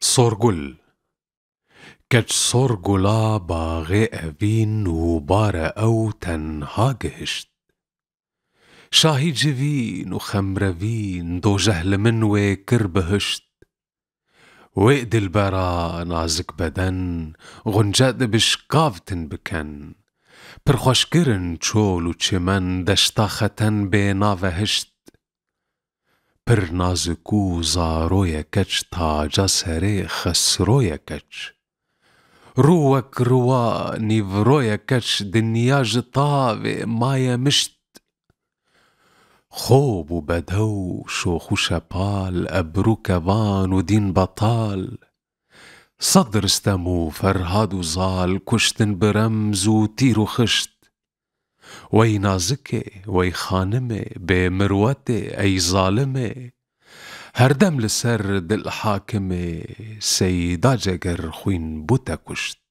سورگل کج سورگلا باغ اوین و بار او تنها گهشت. شاهی جوین و خمروین دو جهل من و کر بهشت. و دلبرا نازک بدن غنجه بشکافتن بکن. پر خوشگرن چول و چمن دشتا ختن به ناوهشت. پر نازکو زاروی کچ تاجا سره خسروی کچ. روک روا نیوروی کچ دنیا جتاوی مای مشت. خوب و بدو شوخ و شپال ابرو کوان و دین بطال. صدر استمو فرهاد و زال کشتن برمز و تیر و خشت. وی نازکه وی خانمه به مروته ای ظالمه. هر دم لسر دل حاکمه سیدا جگر خوین بوتا کشت.